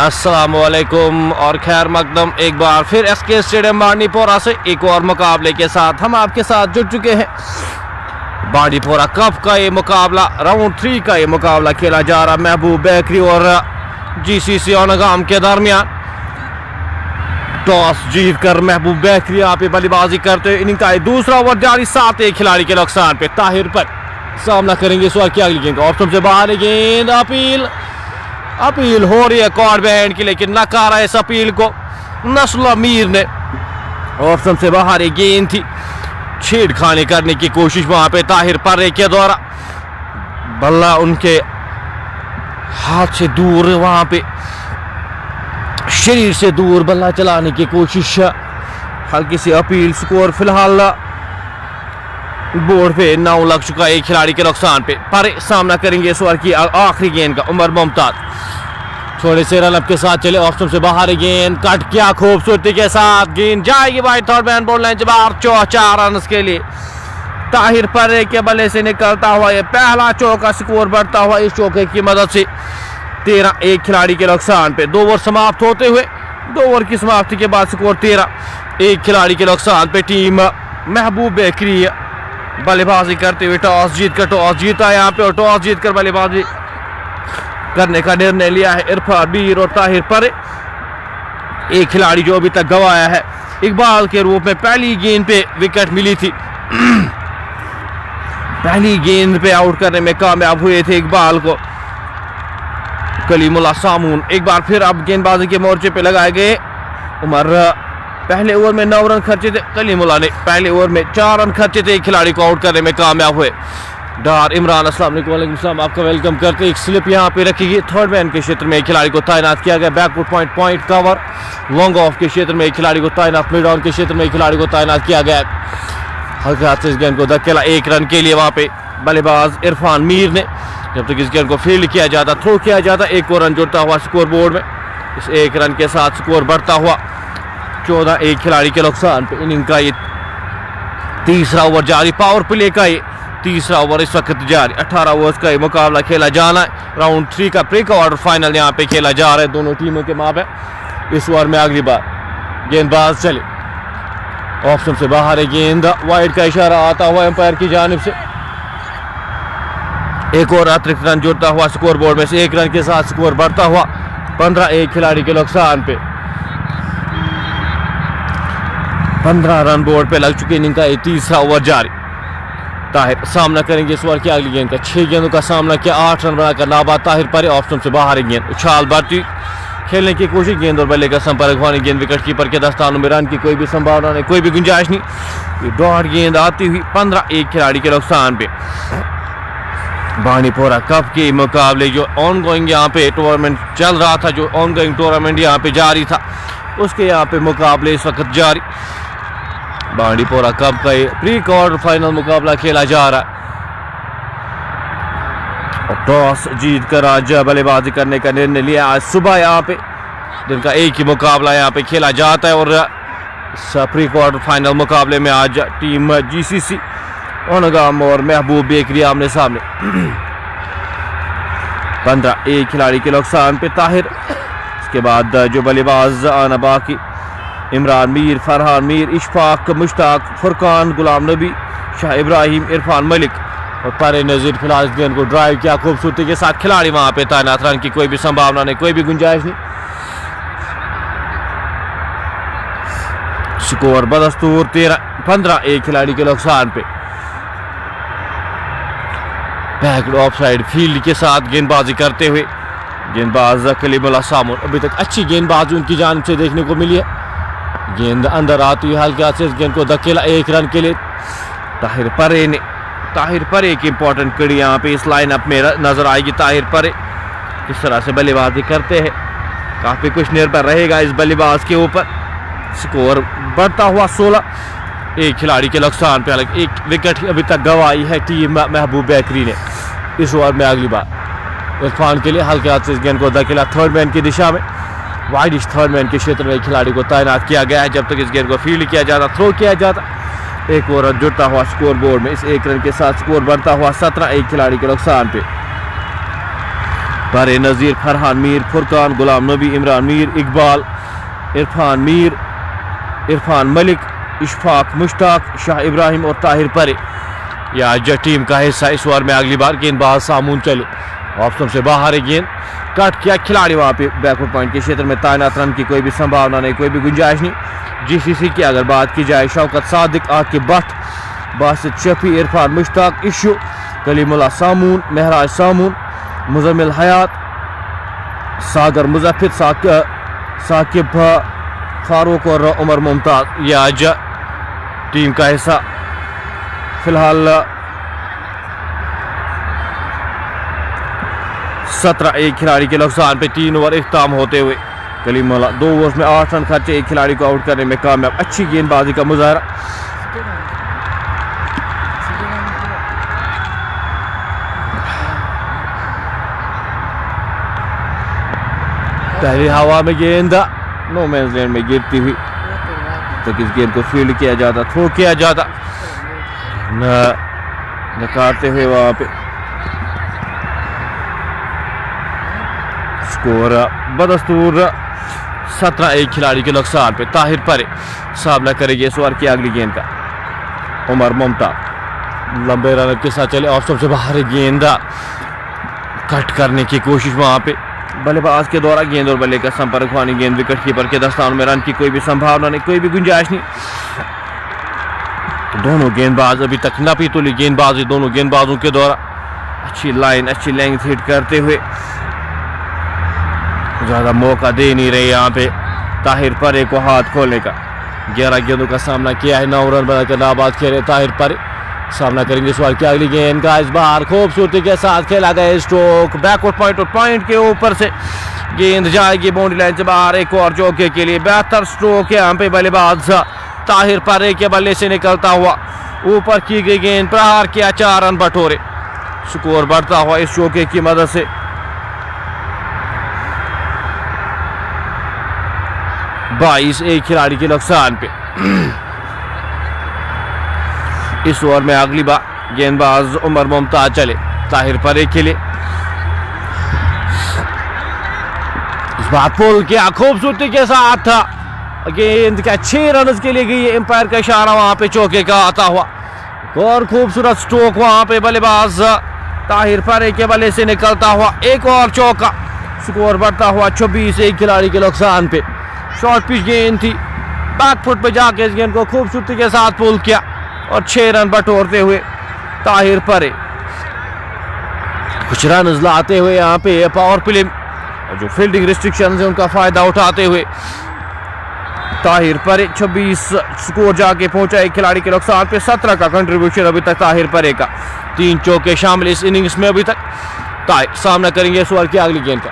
अस्सलामुअलैकुम और खैर मकदम एक बार फिर एसके स्टेडियम बांडीपोरा से एक और मुकाबले के साथ हम आपके साथ जुड़ चुके हैं। बांडीपोरा कप का ये मुकाबला राउंड 3 का ये मुकाबला खेला जा रहा महबूब बेकरी और जीसीसी औनगाम के दरमियान। टॉस जीत कर महबूब बेकरी यहाँ पे बल्लेबाजी करते हुए इनिंग का दूसरा ओवर जारी 7-1 खिलाड़ी के नुकसान पे ताहिर पर सामना करेंगे इस ओवर की अगली गेंद ऑप्शन से बाहर गेंद अपील हो रही है कॉर्ड बैंड की, लेकिन नकारा इस अपील को नस्ल मीर ने। ऑप्शन से बाहर एक गेंद थी, छेड़खानी करने की कोशिश वहां पे ताहिर पर्रे के द्वारा, बल्ला उनके हाथ से दूर, वहां पे शरीर से दूर बल्ला चलाने की कोशिश, हल्की सी अपील। स्कोर फिलहाल बोर्ड पे 9 लग चुका है एक खिलाड़ी के नुकसान पे। पर सामना करेंगे इस ओवर की आखिरी गेंद का उमर मुमताज, थोड़े से रन अप के साथ चले। ऑप्शन से बाहर गेंद कट, क्या खूबसूरती के साथ गेंद जाएगी भाई थर्ड मैन बोल लाइन से बाहर। 4 रन के लिए ताहिर पर्रे के बल्ले से निकलता हुआ ये पहला चौका, स्कोर बढ़ता हुआ इस चौके की मदद से 13-1 खिलाड़ी के नुकसान पे। 2 ओवर समाप्त होते हुए 2 ओवर की समाप्ति के बाद स्कोर 13-1 खिलाड़ी के नुकसान पे। टीम महबूब बेकरी बल्लेबाजी करते हुए टॉस जीता यहाँ पे, और टॉस जीतकर बल्लेबाजी करने का निर्णय लिया है इरफान मीर और ताहिर पर्रे। एक खिलाड़ी जो अभी तक गंवाया है इकबाल के रूप में। पहली गेंद पे विकेट मिली थी, पहली गेंद पे आउट करने में कामयाब हुए थे इकबाल को कलीमुल्लाह सामून। एक बार फिर अब गेंदबाजी के मोर्चे पे लगाए गए उमर। पहले ओवर में 9 रन खर्चे थे, कलीमुल्लाह ने पहले ओवर में 4 रन खर्चे थे, एक खिलाड़ी को आउट करने में कामयाब हुए। डार इमरान अस्सलाम वालेकुम, आपका वेलकम करते। एक स्लिप यहाँ पे रखी गई, थर्ड मैन के क्षेत्र में एक खिलाड़ी को तैनात किया गया। Backward point cover long off के क्षेत्र में एक खिलाड़ी को तैनात, मिड ऑन के क्षेत्र में एक खिलाड़ी को तैनात किया गया। हल्के हाथ से इस गेंद को धकेला 1 रन के लिए वहाँ पे बल्लेबाज इरफान मीर ने। जब तक इस गेंद को फील्ड किया जाता, थ्रो किया जाता, 1 और रन जुड़ता हुआ स्कोर बोर्ड में। इस 1 रन के साथ स्कोर बढ़ता हुआ 14-1 खिलाड़ी के नुकसान पे। इनिंग का ये तीसरा ओवर जारी, पावर प्ले का ये तीसरा ओवर इस वक्त जारी। 18 ओवर्स का ये मुकाबला खेला जाना है। राउंड 3 का प्री क्वार्टर फाइनल यहाँ पे खेला जा रहा है दोनों टीमों के माबे। इस ओवर में अगली बार गेंदबाज चले, ऑप्शन से बाहर है गेंद, वाइड का इशारा आता हुआ एम्पायर की जानिब से। 1 और अतिरिक्त रन जुड़ता हुआ स्कोर बोर्ड में से 1 रन के साथ स्कोर बढ़ता हुआ 15-1 खिलाड़ी के नुकसान पे। 15 रन बोर्ड पे लग चुके। इनिंग का ये तीसरा ओवर जारी। ताहिर सामना करेंगे इस ओवर की अगली गेंद का। 6 गेंदों का सामना किया, 8 रन बनाकर नाबाद ताहिर पर्रे। ऑप्शन से बाहर गेंद, उछाल बढ़ती खेलने की कोशिश, गेंद और बल्ले का संपर्क होने, गेंद विकेट कीपर के दस्तानों में, रन की कोई भी संभावना नहीं, कोई भी गुंजाइश नहीं। ये डॉट गेंद आती हुई 15-1 खिलाड़ी के नुकसान पे। बांडीपोरा कप के मुकाबले जो ऑनगोइंग यहाँ पे टूर्नामेंट चल रहा था, जो ऑनगोइंग टूर्नामेंट यहाँ पे जारी था, उसके यहाँ पे मुकाबले इस वक्त जारी। बांडीपोरा कप का ये प्री क्वार्टर फाइनल मुकाबला खेला जा रहा है। और टॉस जीत कर आज बल्लेबाजी करने का निर्णय लिया। आज सुबह यहाँ पे दिन का एक ही मुकाबला यहाँ पे खेला जाता है, और इस प्री क्वार्टर फाइनल मुकाबले में आज टीम जीसीसी औनगाम और महबूब बेकरी आमने सामने। 15-1 खिलाड़ी के नुकसान पे ताहिर। इसके बाद जो बल्लेबाज आना बाकी इमरान मीर, फरहान मीर, इशफाक, मुश्ताक, फुरकान, गुलाम नबी, शाह इब्राहिम, इरफान मलिक और पर्रे नजीर। फिलहाल इस गेंद को ड्राइव किया खूबसूरती के साथ, खिलाड़ी वहां पे तैनात, रन की कोई भी संभावना नहीं, कोई भी गुंजाइश नहीं। स्कोर बदस्तूर 15-1 खिलाड़ी के नुकसान पे। बैक ऑफ साइड फील्ड के साथ गेंदबाजी करते हुए गेंदबाज कलीमुल्लाह सामून। अभी तक अच्छी गेंदबाजी उनकी जानिब से देखने को मिली है। गेंद अंदर आती हुई हल्के हाथ से इस गेंद को धकेला 1 रन के लिए ताहिर पर्रे ने। ताहिर पर्रे की इंपॉर्टेंट कड़ी यहाँ पे इस लाइनअप में नजर आएगी। ताहिर पर्रे किस तरह से बल्लेबाजी करते हैं, काफी कुछ निर्भर रहेगा इस बल्लेबाज के ऊपर। स्कोर बढ़ता हुआ 16-1 खिलाड़ी के नुकसान पे। हालांकि 1 विकेट अभी तक गंवाई है टीम महबूब बेकरी ने। इस ओवर में अगली बार इरफान के लिए हल्के हाथ से इस गेंद को धकेला थर्ड मैन की दिशा में, वाइडिश थर्ड मैन के क्षेत्र में एक खिलाड़ी को तैनात किया गया है। जब तक इस गेंद को फील्ड किया जाता, थ्रो किया जाता, 1 और रन जुड़ता हुआ स्कोर बोर्ड में। इस 1 रन के साथ स्कोर बढ़ता हुआ 17-1 खिलाड़ी के नुकसान पे। बारे नज़ीर, फरहान मीर, फुरकान, गुलाम नबी, इमरान मीर, इकबाल, इरफान मीर, इरफान मलिक, इशफाक, मुश्ताक, शाह इब्राहिम और ताहिर परे या आज टीम का हिस्सा। इस ओवर में अगली बार गेंदबाज सामून चले, ऑप्शन से बाहर है गेंद, कट किया खिलाड़ी वहाँ पे बैकवर्ड पॉइंट के क्षेत्र में तैनात, रन की कोई भी संभावना नहीं, कोई भी गुंजाइश नहीं। जीसीसी की अगर बात की जाए, शौकत सादिक, आकिब भट्ट, बासित शफी, इरफान मुश्ताक, इशू, कलीमुल्लाह सामून, महराज सामून, मुजम्मिल हयात, सागर मुजफ्फर, साकिब फारूक और उमर मुमताज ये आज टीम का हिस्सा। फिलहाल 17 एक खिलाड़ी के नुकसान पे 3 ओवर इख्ताम होते हुए कलीमुल्लाह 2 ओवर में 8 रन खर्चे, एक खिलाड़ी को आउट करने में कामयाब। अच्छी गेंदबाजी का मुजाहरा। पहली हवा में गेंद नो मैंस लैंड में गिरती हुई, तो इस गेंद को फील्ड किया जाता, थ्रो किया जाता, नकारते हुए वहां पे स्कोर बदस्तूर 17 एक खिलाड़ी के नुकसान पे। ताहिर परे सामना करेंगे इस ओवर की अगली गेंद का। उमर मुमताज लंबे रन के साथ चले, ऑफ से बाहर गेंद, कट करने की कोशिश वहां पे बल्लेबाज के द्वारा, गेंद और बल्ले का संपर्क हुआ, गेंद विकेट कीपर के दस्तान में, रन की कोई भी संभावना नहीं, कोई भी गुंजाइश नहीं। दोनों गेंदबाज अभी तक न भी तुली गेंदबाजी दोनों गेंदबाजों के द्वारा, अच्छी लाइन, अच्छी लेंथ हिट करते हुए ज्यादा मौका दे नहीं रहे यहाँ पे ताहिर परे को हाथ खोलने का। 11 गेंदों का सामना किया है, 9 रन बनाकर नाबाद खेले ताहिर परे। सामना करेंगे इस बार की अगली गेंद का, इस बार खूबसूरती के साथ खेला गया स्ट्रोक, बैकवर्ड पॉइंट और पॉइंट के ऊपर से गेंद जाएगी बाउंड्री लाइन से बाहर, एक और चौके के लिए। बेहतर स्ट्रोक है यहाँ पे बल्लेबाज ताहिर परे के बल्ले से निकलता हुआ, ऊपर की गई गेंद, प्रहार किया, 4 रन बटोरे, स्कोर बढ़ता हुआ इस चौके की मदद से। बाईस एक खिलाड़ी के नुकसान पे। इस ओवर में अगली बार गेंदबाज उमर मुमताज चले ताहिर परे के लिए, इस बार पुल किया खूबसूरती के साथ, गेंद का 6 रन के लिए गई, एम्पायर का इशारा वहां पे चौके का आता हुआ, और खूबसूरत स्ट्रोक वहां पे बल्लेबाज ताहिर परे के बल्ले से निकलता हुआ, एक और चौका, स्कोर बढ़ता हुआ 26 एक खिलाड़ी के नुकसान पे। शॉर्ट पिच गेंद थी, बैक फुट पे जाके इस गेंद को खूबसूरती के साथ पुल किया और 6 रन बटोरते हुए ताहिर परे कुछ रन लाते हुए यहाँ पे पावर प्ले और जो फील्डिंग रिस्ट्रिक्शंस है उनका फायदा उठाते हुए ताहिर परे 26 स्कोर जाके पहुंचा एक खिलाड़ी के नुकसान पे। 17 का कंट्रीब्यूशन अभी तक ताहिर परे का, 3 चौके शामिल इस इनिंग्स में अभी तक। सामना करेंगे इस ओवर की अगली गेंद का,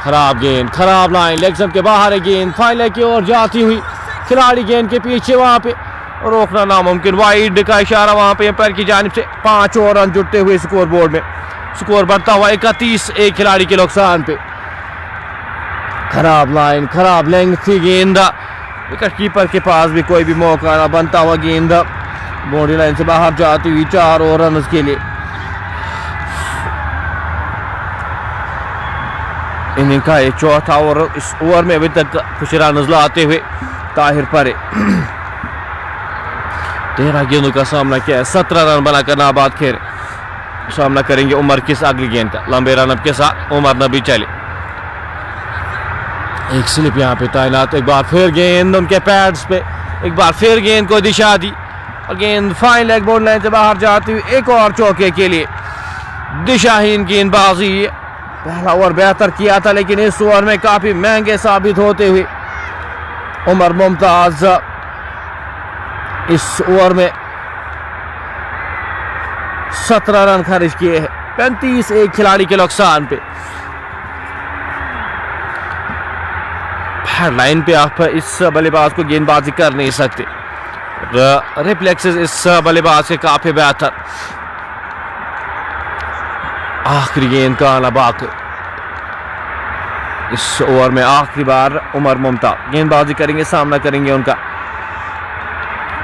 खराब गेंद, खराब लाइन, लेग स्टंप के बाहर है गेंद, फाइनल की ओर जाती हुई, खिलाड़ी गेंद के पीछे वहां पे रोकना नामुमकिन, वाइड का इशारा वहां पे एम्पायर की जानिब से। 5 और रन जुटते हुए स्कोर बोर्ड में, स्कोर बढ़ता हुआ 31 एक खिलाड़ी के नुकसान पे। खराब लाइन, खराब लेंथ थी गेंद, विकेट कीपर के पास भी कोई भी मौका ना बनता हुआ, गेंद बाउंड्री लाइन से बाहर जाती हुई 4 और रन के लिए। इनिंग का ये चौथा ओवर, इस ओवर में अभी तक कुछ रन लाते हुए ताहिर परे 13 गेंदों का सामना किया है, 17 रन बनाकर नाबाद खेल। सामना करेंगे उमर की अगली गेंद का, लंबे रन के साथ उमर नबी चले, एक स्लिप यहाँ पे तैनात, एक बार फिर गेंद उनके पैड्स पे, एक बार फिर गेंद को दिशा दी और गेंद फाइन लेग बाउंड्री लाइन से बाहर जाती हुई, एक और चौके के लिए। दिशाहीन गेंदबाजी, पहला ओवर बेहतर किया था लेकिन इस ओवर में काफी महंगे साबित होते हुए उमर मुमताज इस ओवर में 17 रन खर्च किए हैं, 35 एक खिलाड़ी के नुकसान पे। लाइन पे आप इस बल्लेबाज को गेंदबाजी कर नहीं सकते, रिफ्लेक्सेस इस बल्लेबाज के काफी बेहतर। आखिरी गेंद का आना बाकी, इस ओवर में आखिरी बार उमर मुमताज गेंदबाजी करेंगे, सामना करेंगे उनका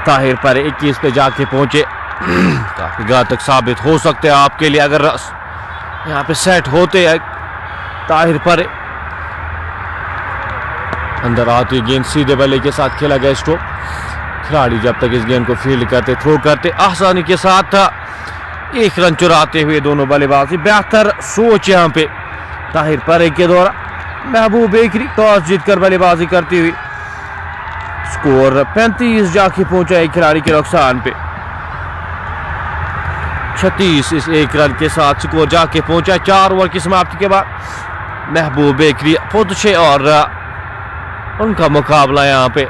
ताहिर परे। 21 पे जाके पहुंचे, काफी घातक साबित हो सकते हैं आपके लिए अगर यहाँ पे सेट होते हैं ताहिर परे अंदर आती गेंद सीधे बल्ले के साथ खेला गया स्ट्रोक। खिलाड़ी जब तक इस गेंद को फील्ड करते थ्रो करते आसानी के साथ एक रन चुराते हुए दोनों बल्लेबाजी। बेहतर सोच यहाँ पे ताहिर परे के द्वारा। महबूब बेकरी टॉस जीतकर बल्लेबाजी करती हुई। स्कोर 35 जाके पहुंचा एक खिलाड़ी के नुकसान पे। 36 इस एक रन के साथ स्कोर जाके पहुंचा 4 ओवर की समाप्ति के बाद। महबूब बेकरी पुदशे और उनका मुकाबला यहाँ पे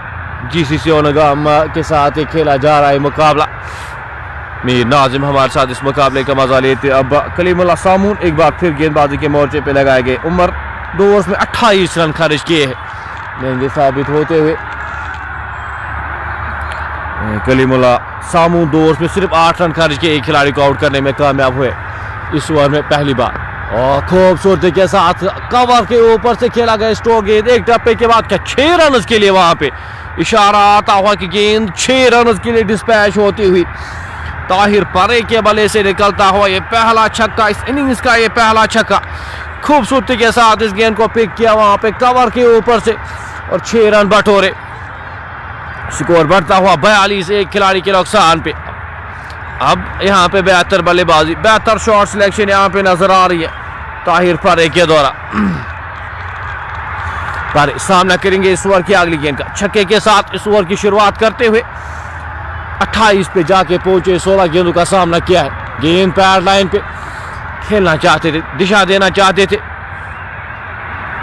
जीसीसी ओनगाम के साथ खेला जा रहा है मुकाबला। मीर नाजिम हमारे साथ इस मुकाबले का मजा लेते। अब कलीमुल्लाह सामून एक बार फिर गेंदबाजी के मोर्चे पे लगाए गए। उमर 2 ओवर्स में 28 रन खर्च किए हैं। महंगे साबित होते हुए कलीमुल्लाह सामून 2 ओवर्स में सिर्फ 8 रन खर्च किए एक खिलाड़ी को आउट करने में कामयाब हुए इस ओवर में पहली बार। और खूबसूरती के साथ कवर के ऊपर से खेला गया स्ट्रोक। गेंद एक टप्पे के बाद क्या 6 रन के लिए वहां पे इशारा आता हुआ कि गेंद 6 रन के लिए डिस्पैच होती हुई ताहिर परे के बल्ले से निकलता हुआ ये पहला छक्का इस इनिंग्स का, ये पहला छक्का। खूबसूरती के साथ इस गेंद को पिक किया वहां पे कवर के ऊपर से और 6 रन बटोरे। स्कोर बढ़ता हुआ 42 एक खिलाड़ी के नुकसान पे। अब यहाँ पे बेहतर बल्लेबाजी, बेहतर शॉट सिलेक्शन यहाँ पे नजर आ रही है ताहिर परे के द्वारा। पर सामना करेंगे इस ओवर की अगली गेंद का। छक्के के साथ इस ओवर की शुरुआत करते हुए 28 पे जाके पहुंचे। 16 गेंदों का सामना किया है। गेंद पैड लाइन पे खेलना चाहते थे, दिशा देना चाहते थे।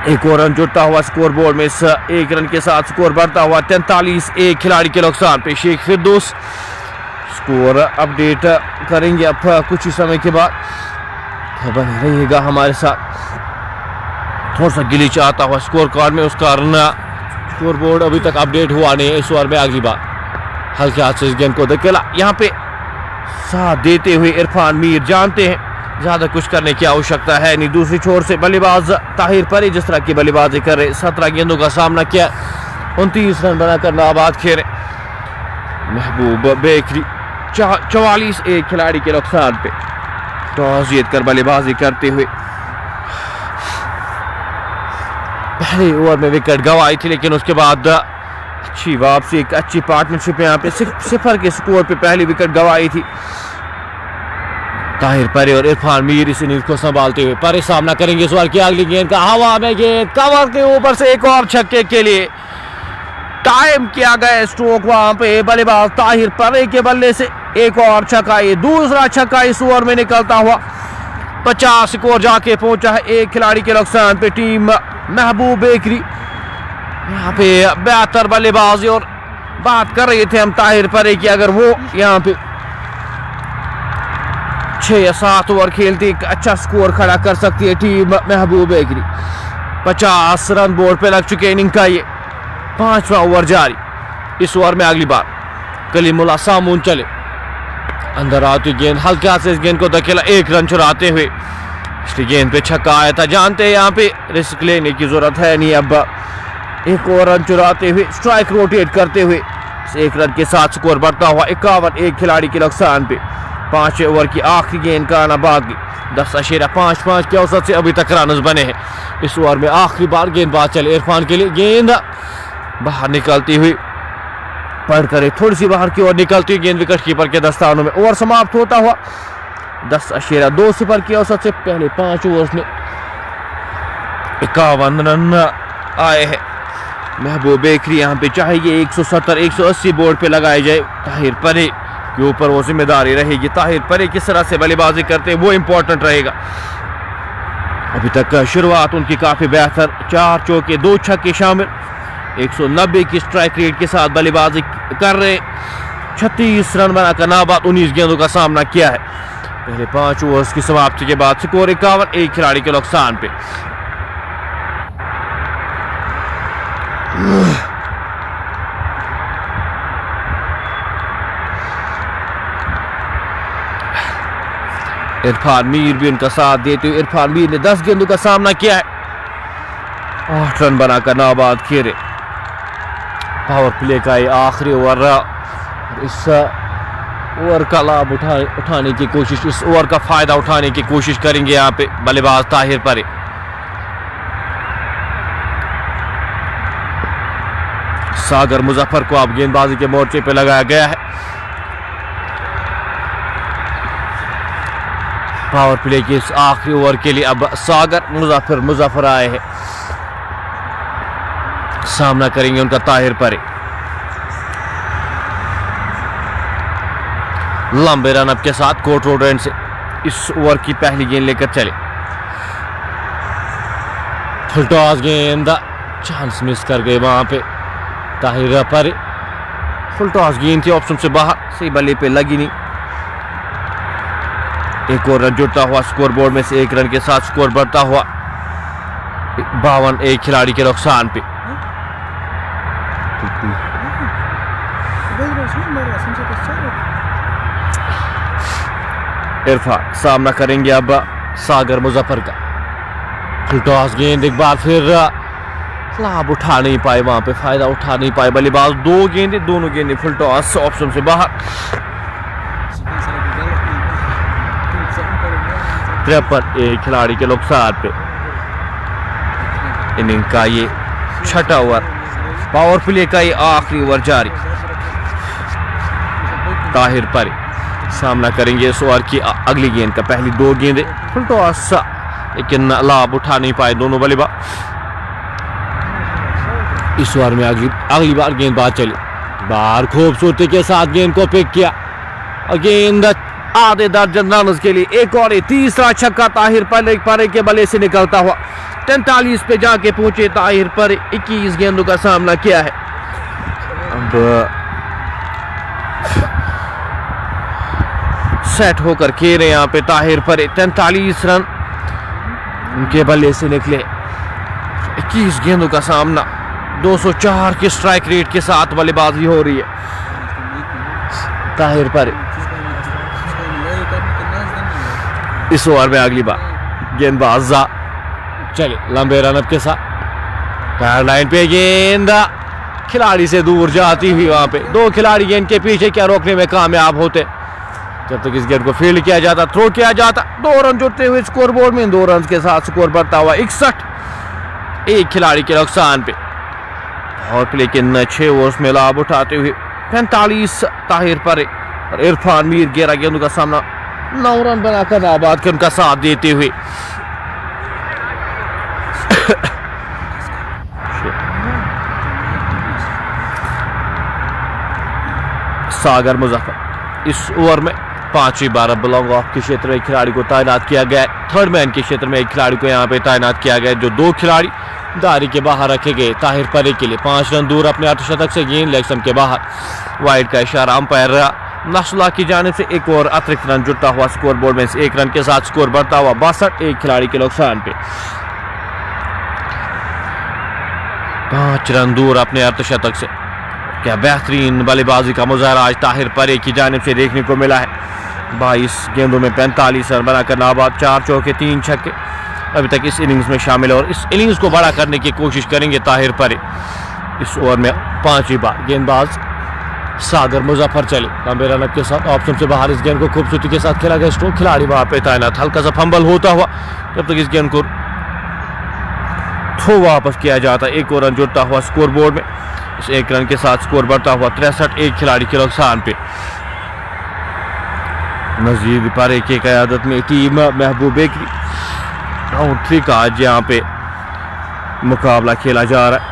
एक और रन जुड़ता हुआ स्कोर बोर्ड में इस एक रन के साथ स्कोर बढ़ता हुआ 43 एक खिलाड़ी के नुकसान पे। शेख फिरदौस स्कोर अपडेट करेंगे अब कुछ ही समय के बाद। बने रहिएगा हमारे साथ। थोड़ा सा गिलीच आता हुआ स्कोर कार्ड में, उसका रन स्कोर बोर्ड अभी तक अपडेट हुआ नहीं है। इस ओवर में अगली बार हल्के हाथ से इस गेंद को धकेला। यहाँ पे साथ देते हुए इरफान मीर जानते हैं ज्यादा कुछ करने की आवश्यकता है नहीं। दूसरी छोर से बल्लेबाज ताहिर परे जिस तरह की बल्लेबाजी कर रहे, 17 गेंदों का सामना किया, 29 रन बनाकर नाबाद खेले। महबूब बेकरी 44 एक खिलाड़ी के नुकसान पे टॉस जीतकर बल्लेबाजी करते हुए। पहले ओवर में विकेट गंवाई थी लेकिन उसके बाद अच्छी वापसी, एक अच्छी पार्टनरशिप यहाँ पे 0 के स्कोर पे पहली विकेट गंवाई थी। ताहिर परे और इरफान मीर इस इनिंग्स को संभालते हुए। परे सामना करेंगे इस ओवर की अगली गेंद का। हवा में गेंद कवर के ऊपर से एक और छक्के के लिए टाइम किया गया स्ट्रोक वहां पे बल्लेबाज ताहिर परे के बल्ले से एक और छक्का। ये दूसरा छक्का इस ओवर में निकलता हुआ 50 स्कोर जाके पहुंचा है एक खिलाड़ी के नुकसान पे। टीम महबूब बेकरी यहाँ पे बेहतर बल्लेबाजी और बात कर रहे थे हम ताहिर परे की, अगर वो यहाँ पे 6 या 7 ओवर खेलती एक अच्छा स्कोर खड़ा कर सकती है टीम महबूब बेकरी। 50 रन बोर्ड पे लग चुके इनिंग का ये 5वां ओवर जारी। इस ओवर में अगली बार कलीमुल्लाह सामून चले। अंदर आती गेंद हल्के हाथ से इस गेंद को धकेला, 1 रन चुराते हुए। इसलिए गेंद पे छक्का आया था, जानते हैं यहाँ पे रिस्क लेने की जरूरत है नहीं। अब एक और रन चुराते हुए स्ट्राइक रोटेट करते हुए 1 रन के साथ स्कोर बढ़ता हुआ 51 एक खिलाड़ी के नुकसान पे। 5 ओवर की आखिरी गेंद का आना बाकी। 10.55 के औसत से अभी तक रन बने हैं। इस ओवर में आखिरी बार गेंदबाज चले इरफान के लिए। गेंद बाहर निकलती हुई पढ़ करे थोड़ी सी बाहर की ओर निकलती हुई गेंद विकेट कीपर के दस्तानों में। ओवर समाप्त होता हुआ 10.20 की औसत से पहले 5 ओवर्स में 51 रन आए हैं। महबूब बेकरी यहाँ पे चाहिए 170-180 बोर्ड पे लगाए जाए। ताहिर परे के ऊपर वो जिम्मेदारी रहेगी। ताहिर परे किस तरह से बल्लेबाजी करते हैं वो इंपॉर्टेंट रहेगा। अभी तक शुरुआत उनकी काफी बेहतर, 4 चौके 2 छक्के शामिल, 190 की स्ट्राइक रेट के साथ बल्लेबाजी कर रहे। 36 रन बनाकर नाबाद 19 गेंदों का सामना किया है पहले 5 ओवर्स की समाप्ति के बाद। स्कोर 51 एक खिलाड़ी के नुकसान पे। इरफान मीर भी उनका साथ देते हुए। इरफान मीर ने 10 गेंदों का सामना किया है, 8 रन बनाकर नाबाद खेले। पावर प्ले का ये आखिरी ओवर, इस ओवर का लाभ उठाने की कोशिश, इस ओवर का फायदा उठाने की कोशिश करेंगे यहाँ पे बल्लेबाज ताहिर परे। सागर मुजफ्फर को अब गेंदबाजी के मोर्चे पे लगाया गया है। पावर प्ले के इस आखिरी ओवर के लिए अब सागर मुजफ्फर आए हैं। सामना करेंगे उनका ताहिर परे। लंबे रनअप के साथ कोर्ट रोड एंड से इस ओवर की पहली गेंद लेकर चले। फुल टॉस गेंद, चांस मिस कर गए वहां पे ताहिर परे। फुल टॉस गेंद थी, ऑप्शन से बाहर, सही बल्ले पे लगी नहीं। एक और रन जुड़ता हुआ स्कोर बोर्ड में से 1 रन के साथ स्कोर बढ़ता हुआ 52 एक खिलाड़ी के नुकसान पे। इरफान सामना करेंगे अब सागर मुजफ्फर का। फुल टॉस गेंद, एक बार फिर लाभ उठा नहीं पाए, वहां पे फायदा उठा नहीं पाए बल्लेबाज। 2 गेंदें, दोनों गेंदें फुल टॉस, ऑप्शन से बाहर। 53 एक खिलाड़ी के नुकसान पे। इनिंग का ये 6वां ओवर, पावर प्ले का ये आखिरी ओवर जारी। ताहिर परे सामना करेंगे इस ओवर की अगली गेंद का। पहली 2 गेंदें फुल टॉस, लेकिन लाभ उठा नहीं पाए दोनों बल्लेबाज। इस ओवर में अगली बार गेंदबाज चले, बाहर खूबसूरती के साथ गेंद को पिक किया और गेंद आधे दर्जन रन के लिए। एक और तीसरा छक्का ताहिर परे के बल्ले से निकलता हुआ 43 पे जाके पहुंचे ताहिर परे। 21 गेंदों का सामना किया है। अब सेट होकर खेले यहाँ पे ताहिर परे। 43 रन उनके बल्ले से निकले। 21 गेंदों का सामना, 204 के स्ट्राइक रेट के साथ बल्लेबाजी हो रही है ताहिर परे। इस ओवर में अगली बार गेंदबाज चले लंबे रनअप के साथ। पैर लाइन पे गेंद खिलाड़ी से दूर जाती हुई, वहां पे 2 खिलाड़ी गेंद के पीछे क्या रोकने में कामयाब होते। जब तक इस गेंद को फील्ड किया जाता, थ्रो किया जाता। 2 रन जुड़ते हुए स्कोर बोर्ड में 2 रन के साथ स्कोर बढ़ता हुआ 61 एक खिलाड़ी के नुकसान पे। और प्ले के 6 ओवर्स में लाभ उठाते हुए 45 ताहिर परे और इरफान मीर 11 गेंदों का सामना, 9 रन बनाकर आबाद कर उनका साथ देते हुए। सागर मुजफ्फर इस ओवर में 5वीं बार लॉन्ग ऑफ के क्षेत्र में एक खिलाड़ी को तैनात किया गया है। थर्ड मैन के क्षेत्र में एक खिलाड़ी को यहाँ पे तैनात किया गया है। जो 2 खिलाड़ी दारी के बाहर रखे गए ताहिर परे के लिए। 5 रन दूर अपने अर्धशतक से गेंद लेग स्टंप के बाहर। वाइड का इशारा अंपायर नसला की जानिब से। एक और अतिरिक्त रन जुड़ता हुआ स्कोर बोर्ड में से 1 रन के साथ स्कोर बढ़ता हुआ 62 एक खिलाड़ी के नुकसान पे। 5 रन दूर अपने अर्धशतक से। क्या बेहतरीन बल्लेबाजी का मुजाहरा आज ताहिर परे की जानिब से देखने को मिला है। 22 गेंदों में 45 रन बनाकर नाबाद, 4 चौके 3 छक्के अभी तक इस इनिंग्स में शामिल है। और इस इनिंग्स को बड़ा करने की कोशिश करेंगे ताहिर परे। इस ओवर में 5वीं बार गेंदबाज सागर मुजफ्फर चले लंबे रनअप के साथ, ऑप्शन से बाहर। इस गेंद को खूबसूरती के साथ खेला गया स्ट्रोक, खिलाड़ी वहां पे तैनात। हल्का सा फंबल होता हुआ जब तक इस गेंद को थ्रो वापस किया जाता। 1 और रन जुड़ता हुआ स्कोर बोर्ड में। इस 1 रन के साथ स्कोर बढ़ता हुआ 63 एक खिलाड़ी के नुकसान पे। नजीर परे की क़यादत में टीम महबूब बेकरी राउंड 3 का आज यहाँ पे मुकाबला खेला जा रहा है।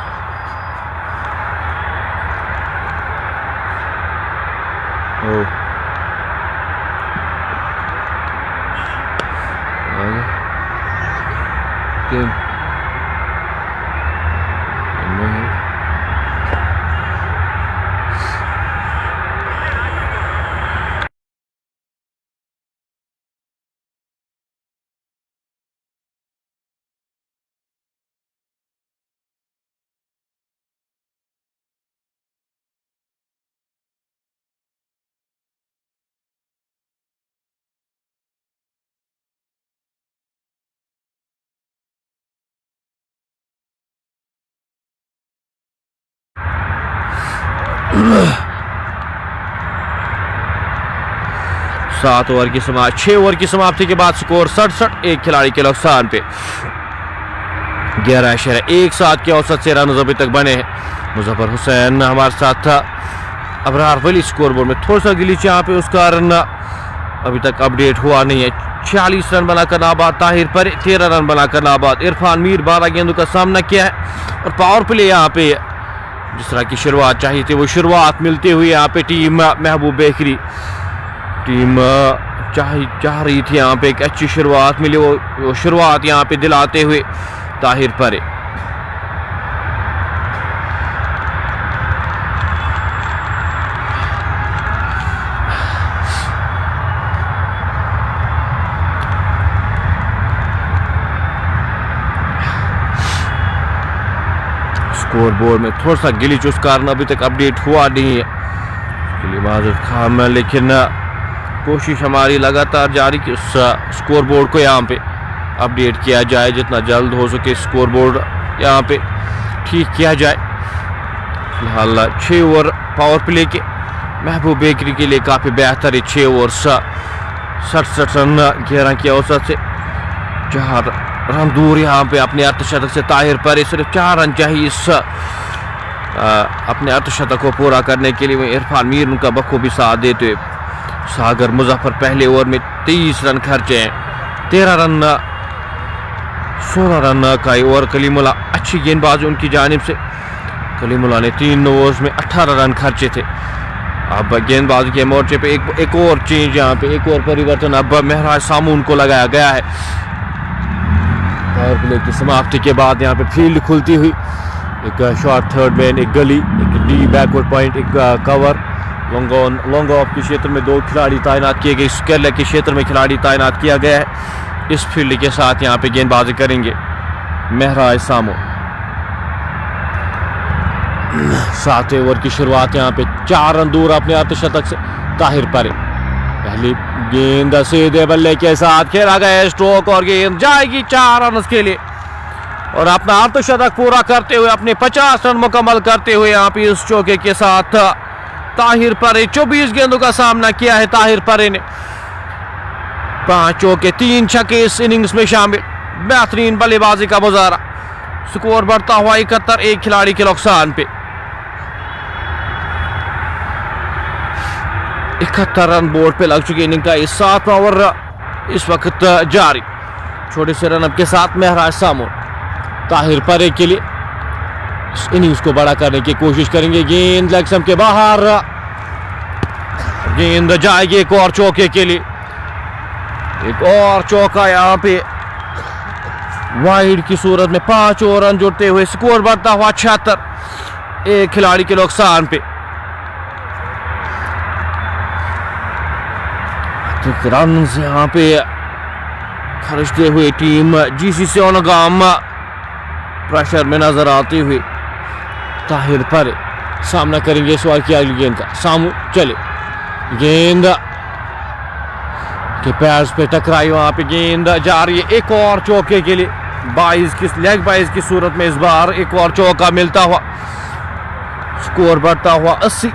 सात ओवर की समाप्ति 6 ओवर की समाप्ति के बाद स्कोर 67 एक खिलाड़ी के नुकसान पे। 11.17 के औसत से रन अभी तक बने हैं। मुजफ्फर हुसैन हमारे साथ था। अबरार वली स्कोर बोर्ड में थोड़ा सा गिलीच यहाँ पे, उस कारण अभी तक अपडेट हुआ नहीं है। 46 रन बनाकर नाबाद ताहिर पर, 13 रन बनाकर नाबाद इरफान मीर 12 गेंदों का सामना किया है। और पावर प्ले यहाँ पे जिस तरह की शुरुआत चाहिए थी वो शुरुआत मिलते हुए यहाँ पे टीम महबूब बेकरी टीम चाह रही थी यहाँ पे एक अच्छी शुरुआत मिले, वो शुरुआत यहाँ पे दिलाते हुए ताहिर परे। स्कोर बोर्ड में थोड़ा सा गिलिच, उस कारण अभी तक अपडेट हुआ नहीं है, उसके लिए माजूर खाम है। लेकिन कोशिश हमारी लगातार जारी कि उस स्कोर बोर्ड को यहाँ पे अपडेट किया जाए, जितना जल्द हो सके स्कोर बोर्ड यहाँ पे ठीक किया जाए। फिलहाल 6 ओवर पावर प्ले के महबूब बेकरी के लिए काफ़ी बेहतर है। 6 ओवर 67 रन 11 की औसत से 4 रन दूर यहाँ पे अपने अर्धशतक से ताहिर पर। सिर्फ 4 रन चाहिए इस अपने अर्धशतक को पूरा करने के लिए। इरफान मीर उनका बखूबी साथ देते हुए। सागर मुजफ्फर पहले ओवर में 23 रन खर्चे हैं, 13 रन 16 रन का ओवर। कलीमुल्लाह अच्छी गेंदबाजी उनकी जानिब से, कलीमुल्लाह ने 3 ओवर्स में 18 रन खर्चे थे। अब गेंदबाजी के मोर्चे पे एक और चेंज यहाँ पे, एक और परिवर्तन अब महराज सामून को लगाया गया है। पावर प्ले की समाप्ति के बाद यहाँ पे फील्ड खुलती हुई, एक शॉर्ट थर्ड मैन, एक गली, एक डी बैकवर्ड पॉइंट, एक कवर, लॉन्ग ऑफ के क्षेत्र में 2 खिलाड़ी तैनात किए गए, स्केलर के क्षेत्र में खिलाड़ी तैनात किया गया है। इस फील्ड के साथ यहाँ पे गेंदबाजी करेंगे महराज सामो। 7वें ओवर की शुरुआत यहाँ पे 4 रन दूर अपने अर्धशतक से ताहिर परे। पहली गेंद सीधे बल्ले के साथ खेला गया स्ट्रोक और गेंद जाएगी 4 रन के लिए। और अपना अर्धशतक पूरा करते हुए अपने 50 रन मुकम्मल करते हुए यहाँ पे इस चौके के साथ ताहिर परे 24 गेंदों का सामना किया है। ताहिर परे ने 5 चौके 3 छक्के इस इनिंग्स में शामिल, बेहतरीन बल्लेबाजी का मुजाहरा। स्कोर बढ़ता हुआ 71, एक खिलाड़ी के नुकसान पे। 71 रन बोर्ड पे लग चुके इनिंग का 7वां ओवर इस वक्त जारी। छोटे से रन अप के साथ महराज सामो ताहिर परे के लिए इस इनिंग्स को बड़ा करने की कोशिश करेंगे। गेंद लेग स्टंप के बाहर, गेंद जाएगी एक और चौके के लिए, एक और चौका यहाँ पे वाइड की सूरत में। 5 और रन जुड़ते हुए स्कोर बढ़ता हुआ 76, एक खिलाड़ी के नुकसान पे। रन यहाँ पे खर्चते हुए टीम जीसीसी ओनगाम प्रेशर में नजर आती हुई। ताहिर परे सामना करेंगे इस बार की अगली गेंद का। सामू चले, गेंद के पैर्स पे टकराई, वहां पे गेंद जा रही है एक और चौके के लिए। 22 की लेग 22 की सूरत में इस बार एक और चौका मिलता हुआ, स्कोर बढ़ता हुआ 80,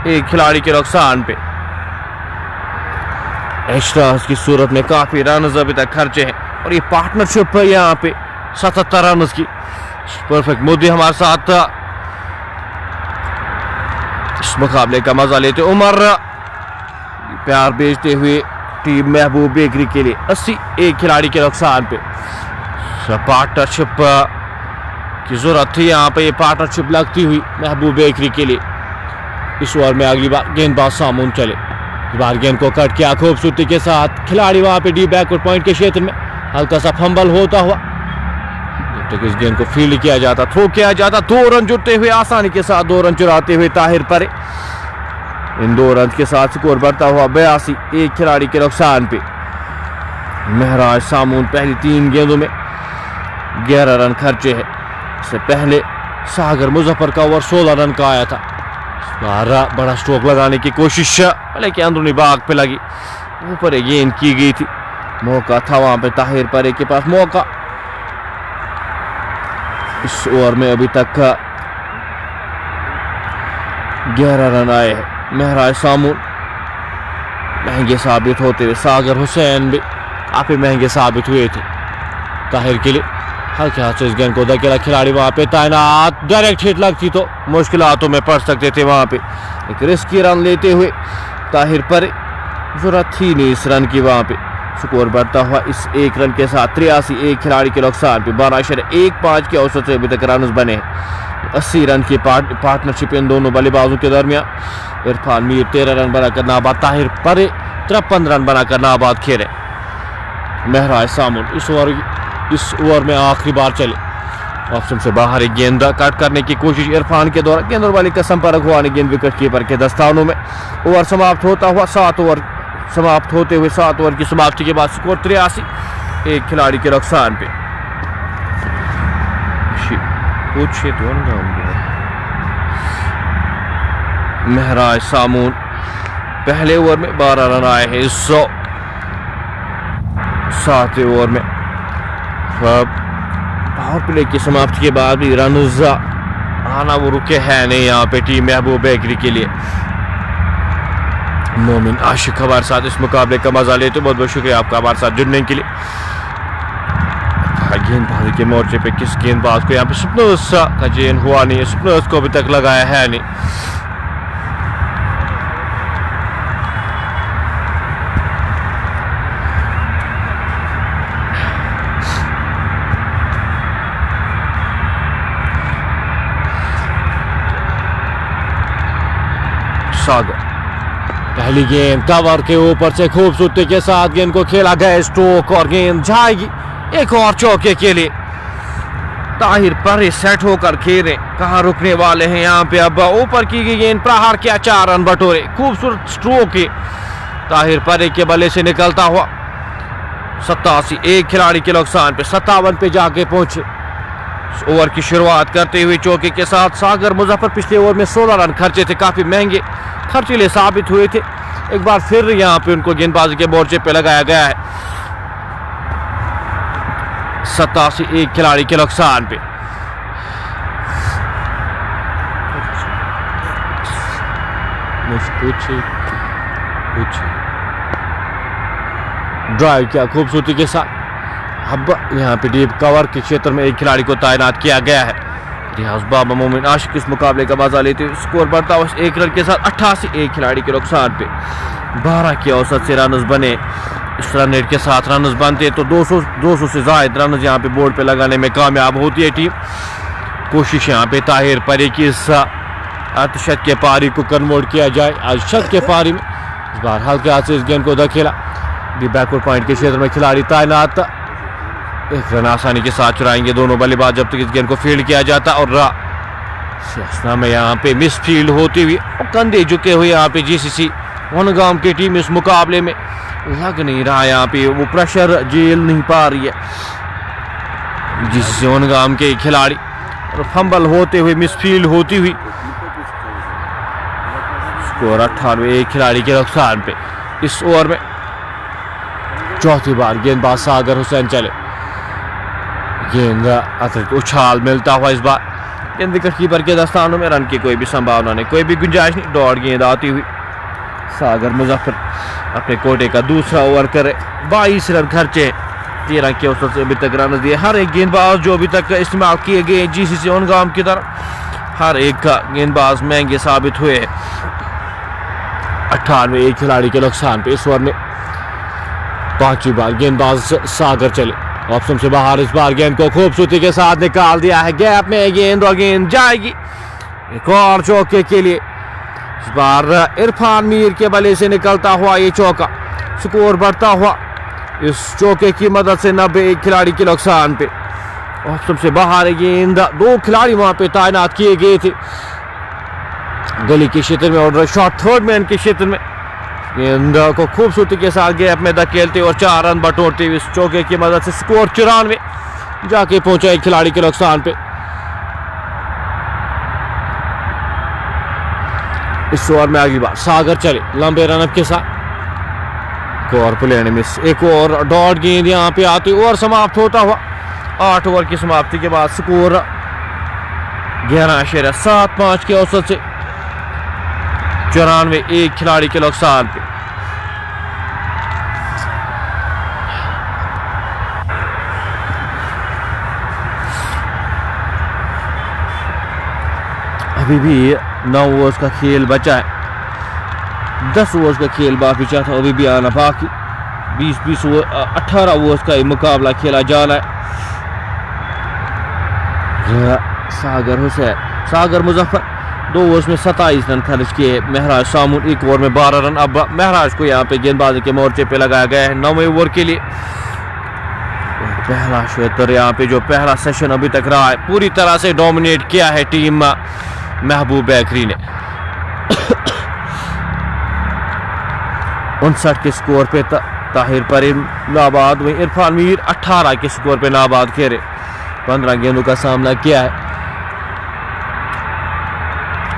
एक खिलाड़ी के नुकसान पे। एक्स्ट्रास की सूरत में काफी रन अभी तक खर्चे हैं और ये पार्टनरशिप है यहाँ पे 77 रन की। परफेक्ट मुद्दे हमारे साथ इस मुकाबले का मजा लेते। उमर प्यार बेचते हुए टीम महबूब बेकरी के लिए 80, एक खिलाड़ी के नुकसान पे। पार्टनरशिप की जरूरत थी यहाँ पे, ये पार्टनरशिप लगती हुई महबूब बेकरी के लिए। इस ओवर में अगली बार गेंदबाज सामून चले, बार गेंद को कट किया खूबसूरती के साथ। खिलाड़ी वहां पे डी बैकवर्ड पॉइंट के क्षेत्र में, हल्का सा फंबल होता हुआ जब तक इस गेंद को फील्ड किया जाता, थ्रो किया जाता। 2 रन जुड़ते हुए आसानी के साथ 2 रन चुराते हुए ताहिर परे। इन 2 रन के साथ स्कोर बढ़ता हुआ 82, एक खिलाड़ी के नुकसान पे। महराज सामून पहली 3 गेंदों में 11 रन खर्चे हैं। इससे पहले सागर मुजफ्फर का ओवर 16 रन का आया था। बड़ा स्ट्रोक लगाने की कोशिश, लेकिन अंदरूनी बाग पे लगी, ऊपर गेंद की गई थी। मौका था वहां पे ताहिर परे के पास मौका। इस ओवर में अभी तक 11 रन आए हैं। महराज सामून महंगे साबित होते हुए, सागर हुसैन भी काफी महंगे साबित हुए थे ताहिर के लिए। हल्के हाथ से इस गेंद को धकेला, खिलाड़ी वहां पे तैनात, डायरेक्ट हिट लगती तो मुश्किलातों में पड़ सकते थे। वहां पे एक रिस्की रन लेते हुए ताहिर पर जरूरत थी नहीं इस रन की। वहां पे स्कोर बढ़ता हुआ इस एक रन के साथ 83, एक खिलाड़ी के नुकसान पे 12.15 के औसत से अभी तक रन बने। 80 रन की पार्टनरशिप इन दोनों बल्लेबाजों के दरमियान। इरफान मीर 13 रन बनाकर नाबाद, ताहिर पर 53 रन बनाकर नाबाद खेले। महराज सामुन इस ओवर में आखिरी बार चले, ऑप्शन से बाहर एक गेंद कट करने की कोशिश इरफान के द्वारा, गेंद वाली का संपर्क हुआ नहीं गेंद विकेट कीपर के दस्तानों में। ओवर समाप्त होता हुआ 7 ओवर समाप्त होते हुए 7 ओवर की समाप्ति के बाद स्कोर 83, एक खिलाड़ी के नुकसान पे। महराज सामून पहले ओवर में 12 रन आए हैं। 7वें ओवर में पावर प्ले की समाप्ति के बाद भी रन आना वो रुके हैं नहीं यहाँ पे टीम महबूब बेकरी के लिए। मोमिन आशिक हमारे साथ इस मुकाबले का मजा लेते, बहुत बहुत शुक्रिया आपका हमारे साथ जुड़ने के लिए। गेंदबाजी के मोर्चे पे किस गेंदबाज को यहाँ पे स्पिनर्स का चयन हुआ नहीं है, स्पिनर्स को अभी तक लगाया है नहीं। सागर पहली गेंद कवर के ऊपर से खूबसूरती के साथ गेंद को खेला गया, स्ट्रोक और गेंद जाएगी एक और चौके के लिए। ताहिर पर सेट होकर खेले, कहां रुकने वाले हैं यहाँ पे। अब ऊपर की गई गेंद प्रहार किया, 4 रन बटोरे, खूबसूरत स्ट्रोक है ताहिर पर के बल्ले से निकलता हुआ। 87, एक खिलाड़ी के नुकसान पे 57 पे जाके पहुंचे। ओवर की शुरुआत करते हुए चौके के साथ सागर मुजफ्फर पिछले ओवर में 16 रन खर्चे थे, काफी महंगे खर्चीले साबित हुए थे। एक बार फिर यहाँ पे उनको गेंदबाजी के मोर्चे पे लगाया गया है। 87, एक खिलाड़ी के नुकसान पे। ड्राइव किया खूबसूरती के साथ। अब यहाँ पे डीप कवर के क्षेत्र में एक खिलाड़ी को तैनात किया गया है। रियाज बाबा मोमिन आशिक इस मुकाबले का मजा लेते हुए स्कोर बढ़ता हुआ एक रन के साथ 88, एक खिलाड़ी के नुकसान पे। 12 के औसत से रन बने। इस रन रेट के साथ रन बनते तो 200 से ज्यादा रन यहाँ पे बोर्ड पे लगाने में कामयाब होती है टीम। कोशिश यहाँ पे ताहिर परे की इस अर्धशत के पारी को कन्वर्ट किया जाए। आज शत के पारी में इस बार हल्के हाथ से इस गेंद को धकेला, बैकवर्ड पॉइंट के क्षेत्र में खिलाड़ी तैनात, एक रन आसानी के साथ चुराएंगे दोनों बल्लेबाज जब तक इस गेंद को फील्ड किया जाता। और में यहाँ पे मिस फील्ड होती हुई और कंधे झुके हुए यहाँ पे जीसीसी वनगाम की टीम इस मुकाबले में लग नहीं रहा, यहाँ पे वो प्रेशर झेल नहीं पा रही है जीसीसी वनगाम के खिलाड़ी। और फंबल होते हुए मिस फील्ड होती हुई स्कोर 98, एक खिलाड़ी के नुकसान पे। इस ओवर में चौथी बार गेंदबाज सागर हुसैन चले, गेंद अतिरिक्त उछाल मिलता हुआ इस बार गेंद विकेट कीपर के दस्तानों में। रन की कोई भी संभावना नहीं, कोई भी गुंजाइश नहीं। डॉट गेंद आती हुई सागर मुजफ्फर अपने कोटे का दूसरा ओवर करे, 22 रन खर्चे, 13 के औसत से अभी तक रन दिए। हर एक गेंदबाज जो अभी तक इस्तेमाल किए गए जीसीसी वनगाम की तरफ, हर एक का गेंदबाज महंगे साबित हुए हैं। 98, एक खिलाड़ी के नुकसान पे। इस ओवर में 5वीं बार गेंदबाज सागर चले, ऑप्शन से बाहर इस बार गेंद को खूबसूरती के साथ निकाल दिया है, गैप में गेंद और गेंद जाएगी एक और चौके के लिए। इस बार इरफान मीर के बल्ले से निकलता हुआ ये चौका, स्कोर बढ़ता हुआ इस चौके की मदद से 90, एक खिलाड़ी के नुकसान पे। ऑप्शन से बाहर गेंद, 2 खिलाड़ी वहां पे तैनात किए गए थे गली के क्षेत्र में और शॉट थर्ड मैन के क्षेत्र में। गेंद को खूबसूरती के साथ गैप में धकेलते और 4 रन बटोरते हुए इस चौके की मदद से स्कोर 94 जाके पहुंचा एक खिलाड़ी के नुकसान पे। इस ओवर में अगली बार सागर चले लंबे रनअप के साथ, एक और प्लेयर मिस, एक और डॉट गेंद यहाँ पे आती। ओवर समाप्त होता हुआ 8 ओवर की समाप्ति के बाद स्कोर 11.75 के औसत से 94, एक खिलाड़ी के नुकसान पे। अभी भी 9 ओवर्स का खेल बचा है, 10 ओवर्स का खेल बाकी था अभी भी आना बाकी। 20 ओवर 18 ओवर्स का मुकाबला खेला जाना है। सागर मुजफ्फर 2 ओवर्स में 27 रन खर्च किए। महराज सामून 1 ओवर में 12 रन। अब महराज को यहाँ पे गेंदबाजी के मोर्चे पे लगाया गया है 9वें ओवर के लिए। पहला क्षेत्र यहाँ पे जो पहला सेशन अभी तक रहा है पूरी तरह से डोमिनेट किया है टीम महबूब बेकरी ने। 59 के स्कोर पे ताहिर परीन नाबाद, वहीं इरफान मीर 18 के स्कोर पे नाबाद खेले। 15 गेंदों का सामना किया है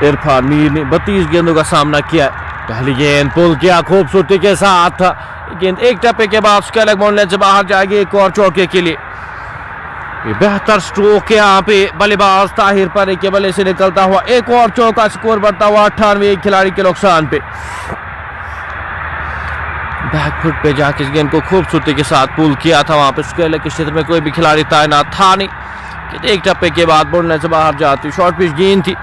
इरफान मीर ने, 32 गेंदों का सामना किया है। पहली गेंद पुल किया खूबसूरती के साथ, गेंद एक टप्पे के बाद उसके अलग बाउंड्री से बाहर जाएगी एक और चौके के लिए। बेहतर स्ट्रोक यहाँ पे बल्लेबाज ताहिर परी के बल्ले से निकलता हुआ एक और चौका, स्कोर बढ़ता हुआ 98, एक खिलाड़ी के नुकसान पे। बैकफुट पे जाके इस गेंद को खूबसूरती के साथ पुल किया था, वहां पे उसके अलग के क्षेत्र में कोई भी खिलाड़ी तैनात था नहीं कि एक टप्पे के बाद बाउंड्री से बाहर जाती। शॉर्ट पिच गेंद थी,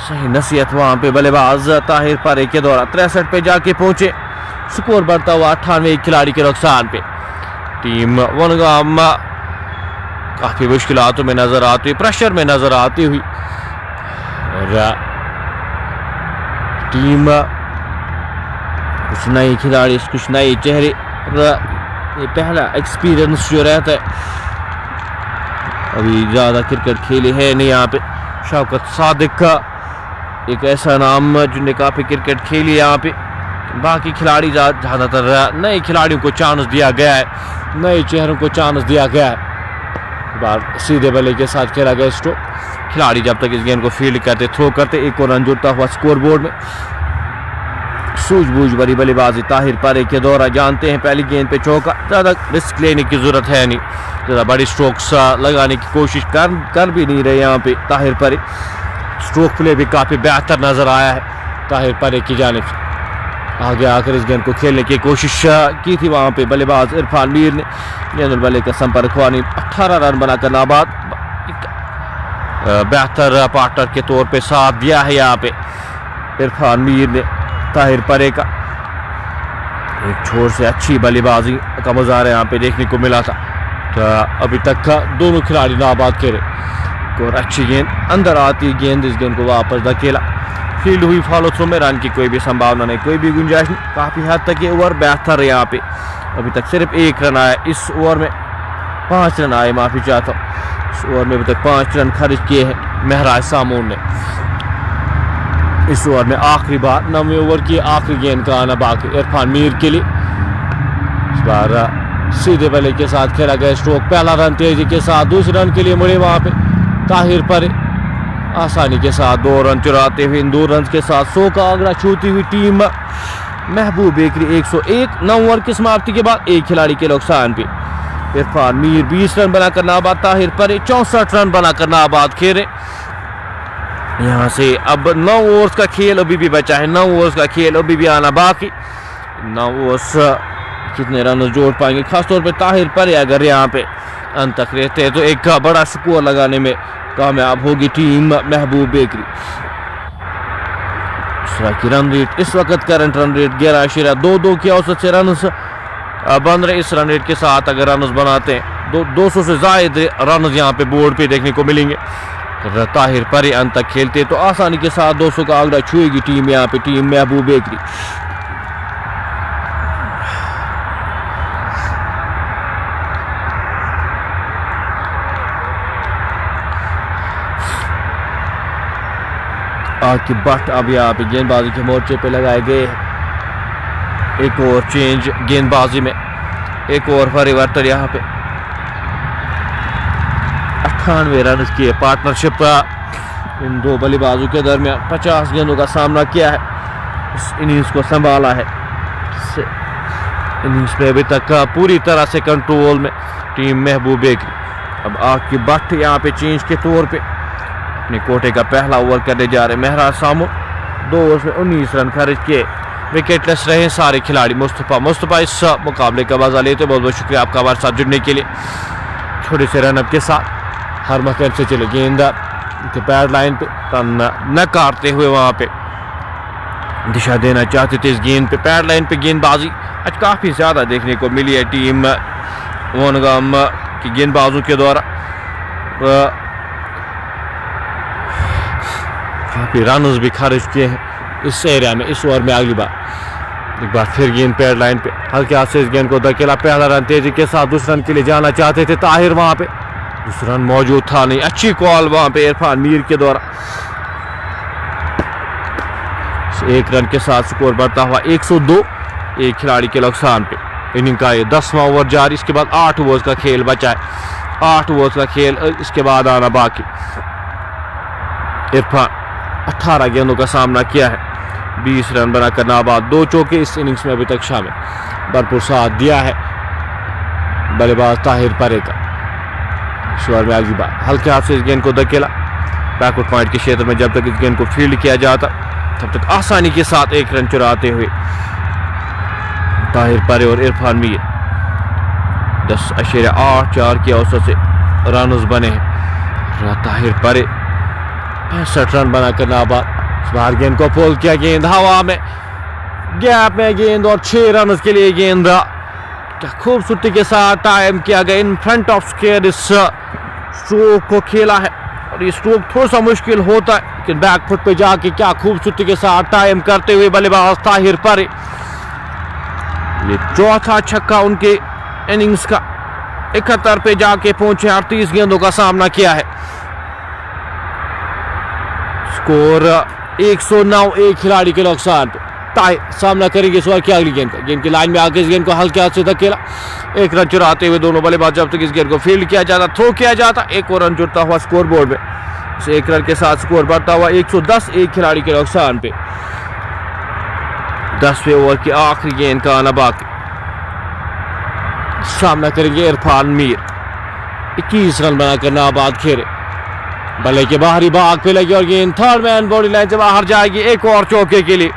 सही नसीहत वहां पे बल्लेबाज ताहिर परी के द्वारा 63 पे जाके पहुंचे। स्कोर बढ़ता हुआ 98, एक खिलाड़ी के नुकसान पे। टीम वनगाम काफी मुश्किलातों में नजर आती हुई, प्रेशर में नजर आती हुई, और टीम कुछ नए खिलाड़ी, कुछ नए चेहरे, ये पहला एक्सपीरियंस जो रहता है, अभी ज्यादा क्रिकेट खेले है नहीं यहाँ पे। शौकत सादिक का एक ऐसा नाम जिन्हें काफी क्रिकेट खेली यहाँ पे। बाकी खिलाड़ी ज्यादातर नए खिलाड़ियों को चांस दिया गया है, नए चेहरों को चांस दिया गया है। बार सीधे बल्ले के साथ खेला गया स्ट्रोक। खिलाड़ी जब तक इस गेंद को फील्ड करते, थ्रो करते, एक और रन जुड़ता हुआ स्कोर बोर्ड में। सूझबूझ भरी बल्लेबाजी ताहिर परी के दौरा, जानते हैं पहली गेंद पे चौका, ज्यादा रिस्क लेने की जरूरत है नहीं, ज्यादा बड़ी स्ट्रोक्स लगाने की कोशिश कर भी नहीं रहे यहाँ पे ताहिर परी। स्ट्रोक प्ले भी काफी बेहतर नजर आया है ताहिर परी की जानिब से। आगे आकर इस गेंद को खेलने की कोशिश की थी वहां पे बल्लेबाज इरफान मीर ने, गेंद बल्ले का संपर्क हुआ नहीं। 18 रन बनाकर नाबाद, बेहतर पार्टनर के तौर पे साथ दिया है यहाँ पे इरफान मीर ने ताहिर परी का। एक छोर से अच्छी बल्लेबाजी का मुजाहरा यहाँ पे देखने को मिला था। तो अभी तक का दोनों खिलाड़ी नाबाद खेले और अच्छी गेंद अंदर आती गेंद, इस गेंद को वापस धकेला, फील्ड हुई फॉलो थ्रो में, रन की कोई भी संभावना नहीं, कोई भी गुंजाइश नहीं। काफी हद तक ये ओवर बेहतर है यहाँ पे। अभी तक सिर्फ 1 रन आया, इस ओवर में 5 रन आए, माफी चाहता हूँ। इस ओवर में अभी तक 5 रन खर्च किए हैं महराज सामून ने। इस ओवर में आखिरी बार 9वें ओवर की आखिरी गेंद का आना बाकी इरफान मीर के लिए। इस बार सीधे बल्ले के साथ खेला गया स्ट्रोक, पहला रन तेजी के साथ, दूसरे रन के लिए मुड़े वहां पे ताहिर परी, आसानी के साथ 2 रन चुराते हुए इन 2 रन के साथ 100 का आंकड़ा छूती हुई टीम महबूब बेकरी 101। 9 ओवर की समाप्ति के बाद एक खिलाड़ी के नुकसान पे इरफान मीर 20 रन बनाकर नाबाद, ताहिर परी 64 रन बनाकर नाबाद खेले। यहाँ से अब 9 ओवर्स का खेल अभी भी बचा है, 9 ओवर्स का खेल अभी भी आना बाकी। 9 ओवर्स कितने रन जोड़ पाएंगे, खासतौर पे ताहिर परी अगर यहाँ पे अंत तक रहते हैं तो एक बड़ा स्कोर लगाने में कामयाब होगी टीम महबूब बेकरी। की रन रेट इस वक्त करंट रन रेट 11.22 की औसत से रन बन रहे। इस रन रेट के साथ अगर रन बनाते हैं 200 से ज्यादा रन यहाँ पे बोर्ड पे देखने को मिलेंगे। ताहिर परी अंत तक खेलते तो आसानी के साथ 200 का आंकड़ा छुएगी टीम यहाँ पे, टीम महबूब बेकरी। आके बट अब यहाँ पे गेंदबाजी के मोर्चे पे लगाए गए। एक और चेंज गेंदबाजी में, एक और परिवर्तन यहाँ पे। 98 रन की पार्टनरशिप इन 2 बल्लेबाजों के दरमियान। 50 गेंदों का सामना किया है, इस इनिंग्स को संभाला है। इनिंग्स में अभी तक पूरी तरह से कंट्रोल में टीम महबूब बेकरी। अब आके बट यहाँ पे चेंज के तौर पे अपने कोटे का पहला ओवर करने जा रहे। महराज सामू 2 ओवर में 19 रन खर्च किए, विकेटलेस रहे सारे खिलाड़ी। मुस्तफा इस मुकाबले का मजा लेते। बहुत बहुत शुक्रिया आपका हमारे साथ जुड़ने के लिए। छोटे से रनअप के साथ हर मकैन से चले, गेंद उनके पैड लाइन पे न काटते हुए वहाँ पे दिशा देना चाहते थे इस गेंद पे। पैड लाइन पे गेंदबाजी आज काफ़ी ज़्यादा देखने को मिली है टीम वनगाम की गेंदबाजों के द्वारा। काफ़ी रन भी खर्च किए हैं इस एरिया में इस ओवर में। अगली बार एक बार फिर गेंद पैड लाइन पे हल्के हाथ से इस गेंद को धकेला। पहला रन तेजी के साथ दूसरे रन के लिए जाना चाहते थे ताहिर, वहां पे दूसरा रन मौजूद था नहीं। अच्छी कॉल वहां पे इरफान मीर के द्वारा। एक रन के साथ स्कोर बढ़ता हुआ 102 एक खिलाड़ी के नुकसान पे। इनिंग का ये 10वां ओवर जारी। इसके बाद 8 ओवर्स का खेल बचा है। 8 ओवर्स का खेल इसके बाद आना बाकी। इरफान 18 गेंदों का सामना किया है, 20 रन बनाकर नाबाद। 2 चौके इस इनिंग्स में अभी तक शामिल। भरपूर साथ दिया है बल्लेबाज ताहिर परे का। शुरुआत में अगली बार हल्के हाथ से इस गेंद को धकेला। बैकवर्ड पॉइंट के क्षेत्र में जब तक इस गेंद को फील्ड किया जाता तब तक आसानी के साथ 1 रन चुराते हुए ताहिर परे और इरफान मीर 10.84 की औसत से रन बने हैं। ताहिर परे 65 रन बनाकर नाबाद। बाहर गेंद को पोल किया, गेंद हवा में, गैप में गेंद और 6 रन के लिए गेंद। क्या खूबसूरती के साथ टाइम किया गया इन फ्रंट ऑफ स्क्वायर। इस स्ट्रोक को खेला है और ये स्ट्रोक थोड़ा सा मुश्किल होता है लेकिन बैक फुट पे जाके क्या खूबसूरती के साथ टाइम करते हुए बल्लेबाज ताहिर परे। ये चौथा छक्का उनके इनिंग्स का। 71 पे जाके पहुंचे। 38 गेंदों का सामना किया है। स्कोर 109 एक खिलाड़ी के नुकसान पे। टाई सामना करेंगे इस ओवर की अगली गेंद का। गेंद की लाइन में आके इस गेंद को हल्के हाथ से धकेला। 1 रन चुराते हुए दोनों बल्लेबाज जब तक इस गेंद को फील्ड किया जाता थ्रो किया जाता 1 और रन जुड़ता हुआ स्कोर बोर्ड में। इस 1 रन के साथ स्कोर बढ़ता हुआ 110 एक खिलाड़ी के नुकसान पे। 10वें ओवर की आखिरी गेंद का आना बाकी। सामना करेंगे इरफान मीर। 21 रन बनाकर नाबाद खेरे। बल्ले के बाहरी भाग पे लगी और गेंद थर्ड मैन बॉडी लाइन से बाहर जाएगी। 1 और चौके के लिए